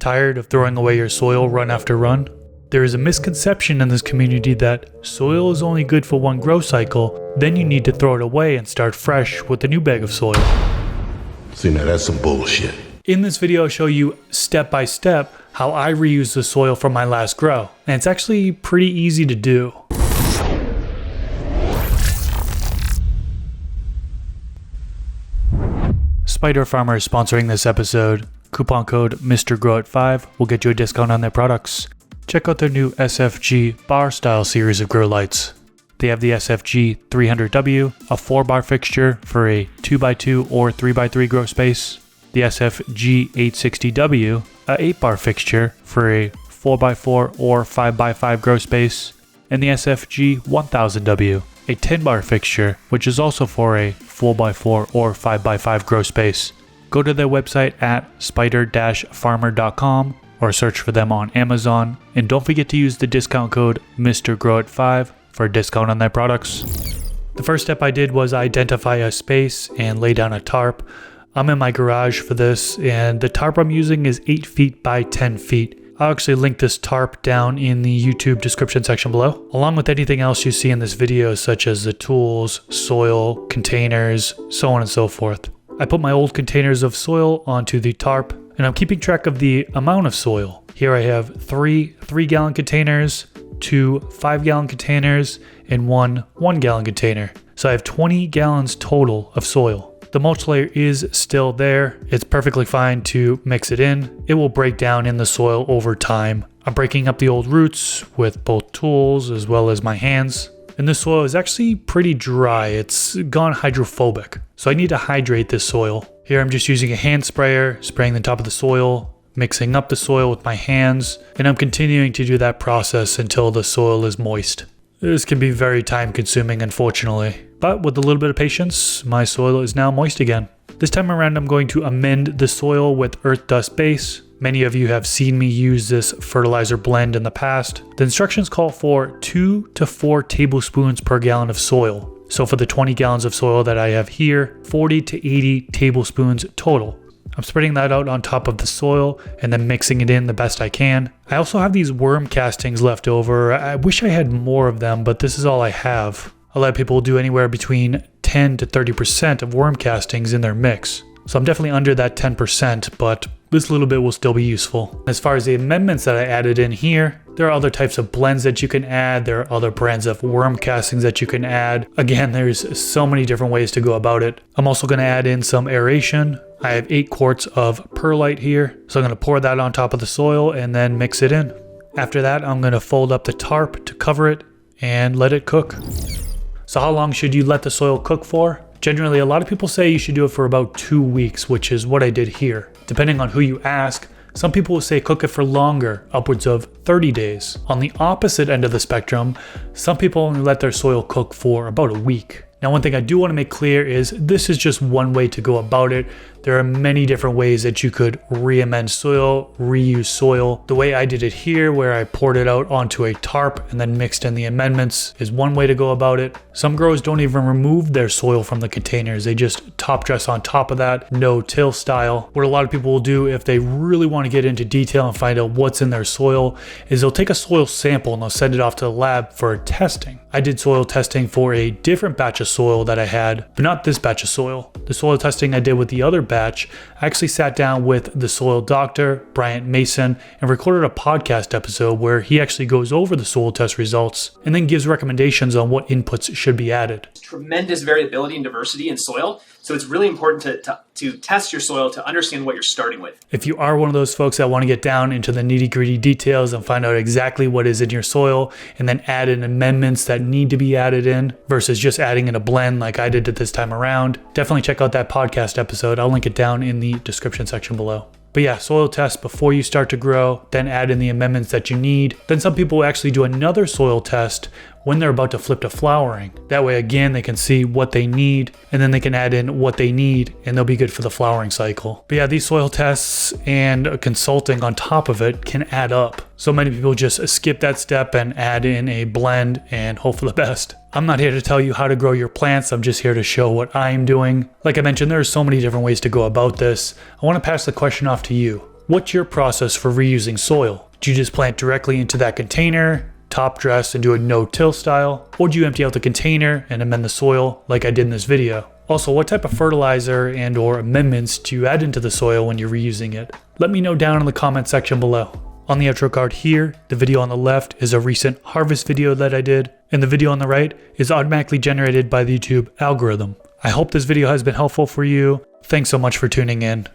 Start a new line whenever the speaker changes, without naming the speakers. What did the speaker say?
tired of throwing away your soil run after run? There is a misconception in this community that soil is only good for one grow cycle, then you need to throw it away and start fresh with a new bag of soil.
See, now that's some bullshit.
In this video, I'll show you step by step how I reuse the soil from my last grow, and it's actually pretty easy to do. Spider Farmer is sponsoring this episode. Coupon code MrGrowIt5 will get you a discount on their products. Check out their new SFG bar style series of grow lights. They have the SFG 300W, a 4-bar fixture for a 2x2 or 3x3 grow space, the SFG 860W, a 8-bar fixture for a 4x4 or 5x5 grow space, and the SFG 1000W, a 10-bar fixture, which is also for a 4x4 or 5x5 grow space. Go to their website at spider-farmer.com or search for them on Amazon, and don't forget to use the discount code MrGrowIt5 for a discount on their products. The first step I did was identify a space and lay down a tarp. I'm in my garage for this, and the tarp I'm using is 8 feet by 10 feet. I'll actually link this tarp down in the YouTube description section below, along with anything else you see in this video, such as the tools, soil, containers, so on and so forth. I put my old containers of soil onto the tarp, and I'm keeping track of the amount of soil. Here I have 3 3-gallon containers, 2 5-gallon containers, and 1 1-gallon container. So I have 20 gallons total of soil. The mulch layer is still there. It's perfectly fine to mix it in. It will break down in the soil over time. I'm breaking up the old roots with both tools as well as my hands. And this soil is actually pretty dry. It's gone hydrophobic. So I need to hydrate this soil. Here I'm just using a hand sprayer, spraying the top of the soil, mixing up the soil with my hands, and I'm continuing to do that process until the soil is moist. This can be very time consuming, unfortunately. But with a little bit of patience, my soil is now moist again. This time around, I'm going to amend the soil with earth dust base. Many of you have seen me use this fertilizer blend in the past. The instructions call for 2 to 4 tablespoons per gallon of soil. So for the 20 gallons of soil that I have here, 40 to 80 tablespoons total. I'm spreading that out on top of the soil and then mixing it in the best I can. I also have these worm castings left over. I wish I had more of them, but this is all I have. A lot of people do anywhere between 10 to 30% of worm castings in their mix. So I'm definitely under that 10%, but this little bit will still be useful. As far as the amendments that I added in here, there are other types of blends that you can add. There are other brands of worm castings that you can add. Again, there's so many different ways to go about it. I'm also going to add in some aeration. I have 8 quarts of perlite here, so I'm going to pour that on top of the soil and then mix it in. After that, I'm going to fold up the tarp to cover it and let it cook. So how long should you let the soil cook for? Generally, a lot of people say you should do it for about 2 weeks, which is what I did here. Depending on who you ask, some people will say cook it for longer, upwards of 30 days. On the opposite end of the spectrum, some people only let their soil cook for about a week. Now, one thing I do want to make clear is this is just one way to go about it. There are many different ways that you could re-amend soil, reuse soil. The way I did it here, where I poured it out onto a tarp and then mixed in the amendments, is one way to go about it. Some growers don't even remove their soil from the containers. They just top dress on top of that, no-till style. What a lot of people will do if they really want to get into detail and find out what's in their soil is they'll take a soil sample and they'll send it off to the lab for testing. I did soil testing for a different batch of soil that I had, but not this batch of soil. The soil testing I did with the other batch, I actually sat down with the soil doctor, Bryant Mason, and recorded a podcast episode where he actually goes over the soil test results and then gives recommendations on what inputs should be added.
Tremendous variability and diversity in soil, so it's really important to test your soil to understand what you're starting with.
If you are one of those folks that want to get down into the nitty-gritty details and find out exactly what is in your soil and then add in amendments that need to be added in versus just adding in a blend like I did it this time around, definitely check out that podcast episode. I'll link it down in the description section below. But yeah, soil test before you start to grow, then add in the amendments that you need. Then some people will actually do another soil test when they're about to flip to flowering. That way, again, they can see what they need, and then they can add in what they need, and they'll be good for the flowering cycle. But yeah, these soil tests and consulting on top of it can add up. So many people just skip that step and add in a blend and hope for the best. I'm not here to tell you how to grow your plants. I'm just here to show what I'm doing. Like I mentioned, there are so many different ways to go about this. I want to pass the question off to you. What's your process for reusing soil? Do you just plant directly into that container, top dress and do a no-till style? Or do you empty out the container and amend the soil like I did in this video? Also, what type of fertilizer and or amendments do you add into the soil when you're reusing it? Let me know down in the comment section below. On the outro card here, the video on the left is a recent harvest video that I did, and the video on the right is automatically generated by the YouTube algorithm. I hope this video has been helpful for you. Thanks so much for tuning in.